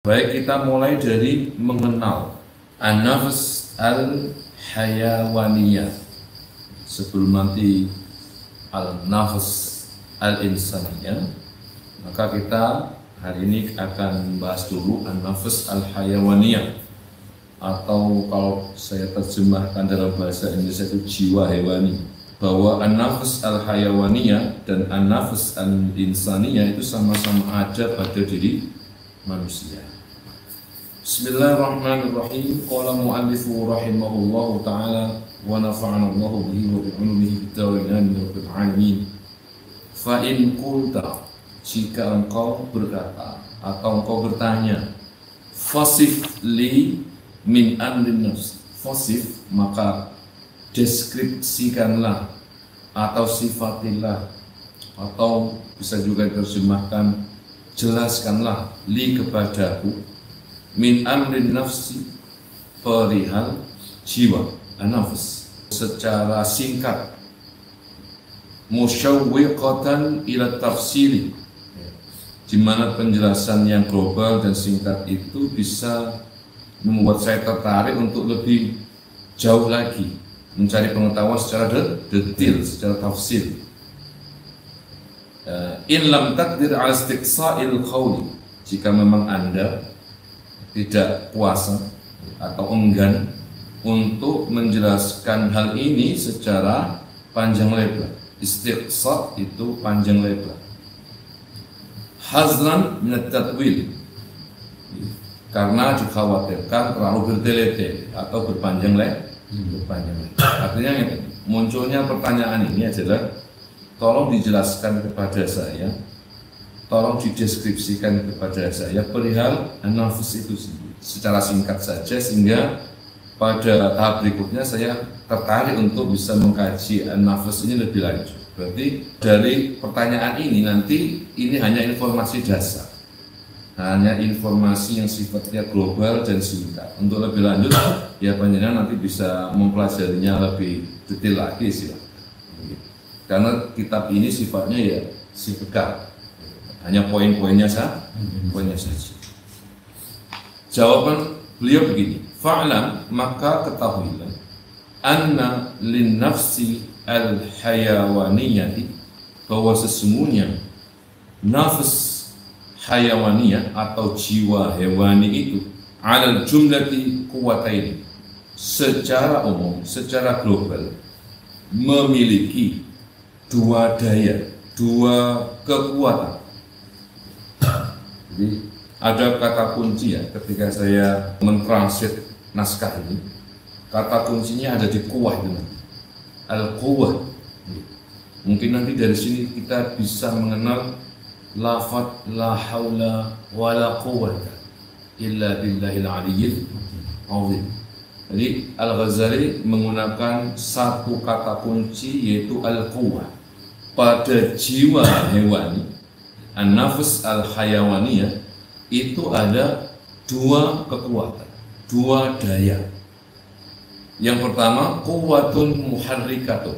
Baik, kita mulai dari mengenal an-nafs al-hayawaniyah sebelum nanti al-nafs al-insaniyah. Maka kita hari ini akan membahas dulu an-nafs al-hayawaniyah, atau kalau saya terjemahkan dalam bahasa Indonesia itu jiwa hewani. Bahwa an-nafs al-hayawaniyah dan an-nafs al-insaniyah itu sama-sama ada pada diri manusia. Bismillahirrahmanirrahim. Qala mu'allifu rahimahullahu ta'ala wa nafa'ana Allahu bihi wa bi'ulumihi bid-dawain rabbil alamin. Fa in qulta, jika engkau berkata atau engkau bertanya, fasif li min amrin nafs, fasif maka deskripsikanlah atau sifatilah, atau bisa juga diterjemahkan jelaskanlah li kepadaku min amrin nafsi, perihal jiwa an-nafs secara singkat, musyawwiqatan ila tafsili, di mana penjelasan yang global dan singkat itu bisa membuat saya tertarik untuk lebih jauh lagi mencari pengetahuan secara detail, secara tafsir. In lam taqdir ala istiqsa'il qawli, jika memang Anda tidak kuasa atau enggan untuk menjelaskan hal ini secara panjang lebar. Istiqsa itu panjang lebar. Hazlan min at-tatwil, karena dikhawatirkan terlalu bertele-tele atau berpanjang lebar. Artinya munculnya pertanyaan ini adalah, tolong dijelaskan kepada saya, tolong dideskripsikan kepada saya perihal an-nafs itu secara singkat saja, sehingga pada tahap berikutnya saya tertarik untuk bisa mengkaji an-nafs ini lebih lanjut. Berarti dari pertanyaan ini nanti ini hanya informasi dasar, hanya informasi yang sifatnya global dan singkat. Untuk lebih lanjut ya panjenengan nanti bisa mempelajarinya lebih detail lagi sih, karena kitab ini sifatnya ya singkat, hanya poin-poinnya saja. Jawaban beliau begini, fa'lam, maka ketahuilah, anna lin nafsi al-hayawaniyati, bahwa sesungguhnya nafs hayawaniyah atau jiwa hewani itu alal jumlati quwwataini, secara umum, secara global memiliki dua daya, dua kekuatan. Jadi ada kata kunci ya ketika saya mentranslate naskah ini, kata kuncinya ada di quwwah, al-quwwah. Mungkin nanti dari sini kita bisa mengenal lafaz la haula wala quwwata illa billahil aliyyil azim. Jadi Al-Ghazali menggunakan satu kata kunci, yaitu al-quwwah. Pada jiwa hewani an-nafs al-hayawaniyah itu ada dua kekuatan, dua daya. Yang pertama quwwatun muharrikatun,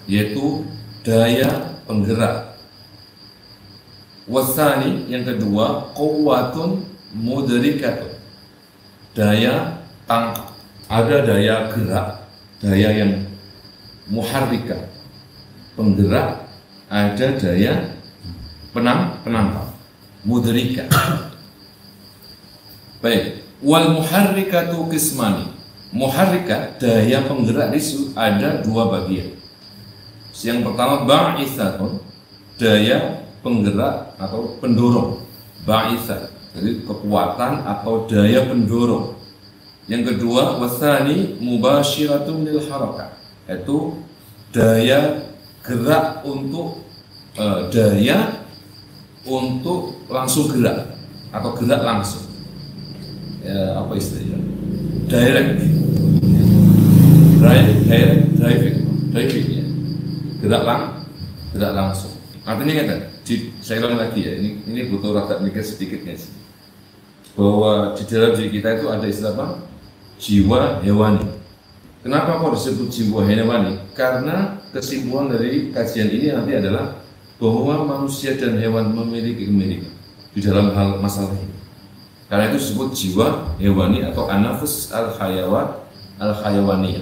yaitu daya penggerak. Wasani, yang kedua quwwatun mudrikatun, daya tangkap. Ada daya gerak, daya yang muharrika, penggerak, ada daya penangkap, mudrika. Baik, wal muharrikatu qismani. Muharrika, daya penggerak itu ada dua bagian. Yang pertama ba'itsatun, daya penggerak atau pendorong. Ba'itsat, jadi kekuatan atau daya pendorong. Yang kedua wasani mubasyiratun lil harakat, yaitu daya gerak untuk daya untuk langsung gerak atau gerak langsung. Apa istilahnya? Direct driving ya. Gerak langsung. Artinya kan, saya ulang lagi ya, ini butuh rada mikir sedikitnya sih. Bahwa di dalam diri kita itu ada istilah apa? Jiwa hewani. Kenapa kok disebut jiwa hewani? Karena kesimpulan dari kajian ini nanti adalah bahwa manusia dan hewan memiliki kemiripan di dalam hal masalah ini. Karena itu disebut jiwa hewani atau an-nafs al-hayawaniyah.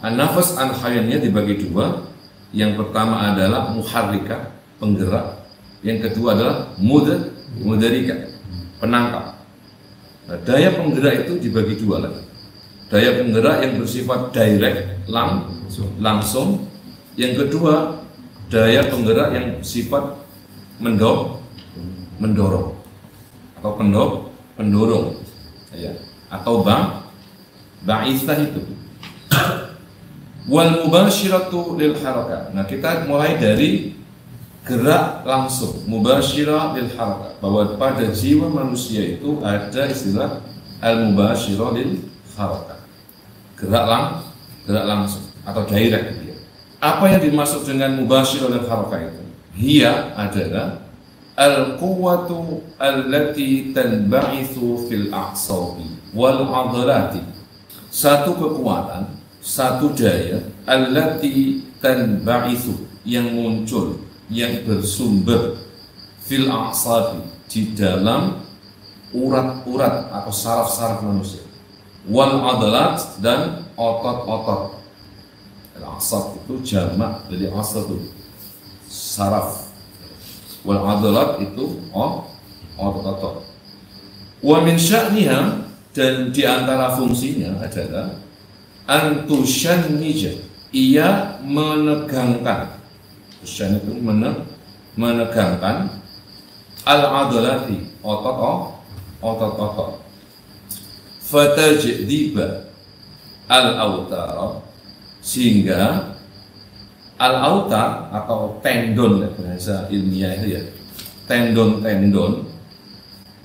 An-nafs al-hayawaniyah dibagi dua. Yang pertama adalah muharrika, penggerak. Yang kedua adalah mudarika, penangkap. Nah, daya penggerak itu dibagi dua lagi. Daya penggerak yang bersifat direct, langsung. Yang kedua, daya penggerak yang sifat mendorong atau pendorong, ya, atau ba'ithah itu. Wal mubashiratu lil harakat. Nah, kita mulai dari gerak langsung, mubashirah lil harakat, bahwa pada jiwa manusia itu ada istilah al mubashirah lil harakat, gerak langsung atau direct gitu ya. Apa yang dimaksud dengan mubashirah lil harakat itu? Hiya adalah al-quwwatu allati tanba'ithu fil a'sabi wal 'adalati. Satu kekuatan, satu daya allati tanba'ithu, yang muncul, yang bersumber fil a'sabi, di dalam urat-urat atau saraf-saraf manusia, wal 'adalat, dan otot-otot. Al-a'sab itu jamak dari asab, saraf. Wal 'adalat itu otot-otot. Wa min sya'niha, dan di antara fungsinya adalah antushannija, ia menegangkan. Tushan itu menegangkan al-'adalati, otot-otot. Fatajdiba al-autara, sehingga al-autar atau tendon, bahasa ilmiah itu ya, tendon-tendon.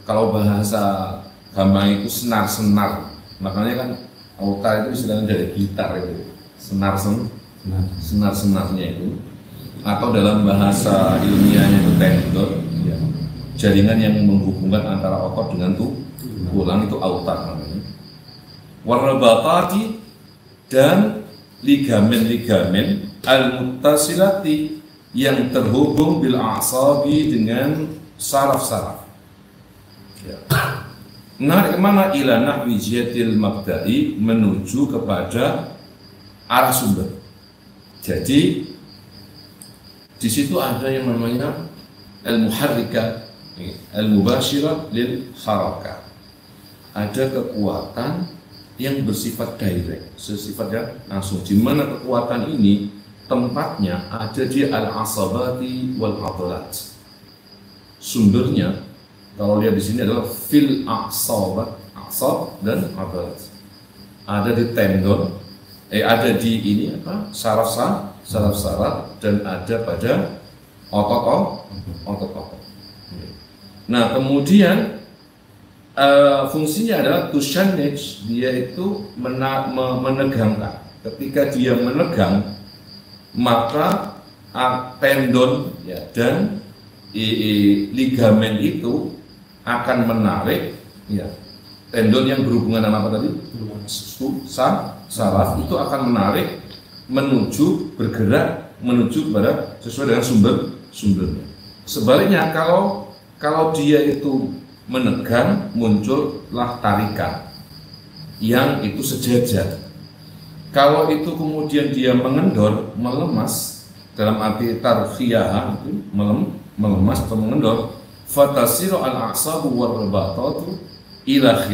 Kalau bahasa gampang itu senar-senar. Makanya kan autar itu istilahnya dari gitar itu, senar-senarnya itu. Atau dalam bahasa ilmiahnya itu tendon, ya, jaringan yang menghubungkan antara otot dengan tulang, itu autar namanya. Warrabatati, dan ligamen-ligamen al-muttasilati, yang terhubung bil a'sabi, dengan saraf-saraf. Ya. Nah, kemana? Ila nahwi jihatil mabda'i, menuju kepada arah sumber. Jadi di situ ada yang namanya al-muharrika, al-mubashirah lil harakah. Ada kekuatan yang bersifat direct, sifatnya langsung. Di mana kekuatan ini tempatnya ada di al-asabati wal 'adalat. Sumbernya kalau lihat di sini adalah fil a'sab dan 'adalat. Ada di tendon, ada di ini apa? saraf-saraf, dan ada pada otot-otot. Nah, kemudian fungsinya adalah tushannij, dia itu menegangkan. Ketika dia menegang, maka tendon, ya, dan ligamen itu akan menarik, ya, tendon yang berhubungan dengan apa tadi? Saraf itu akan menarik, bergerak menuju kepada sesuai dengan sumbernya. Sebaliknya, kalau dia itu menegang, muncullah tarikan yang itu sejajar. Kalau itu kemudian dia mengendor, melemas, dalam arti tarkhiyah itu melemas atau mengendor, fatasiru al-a'sabu war-rabatatu ila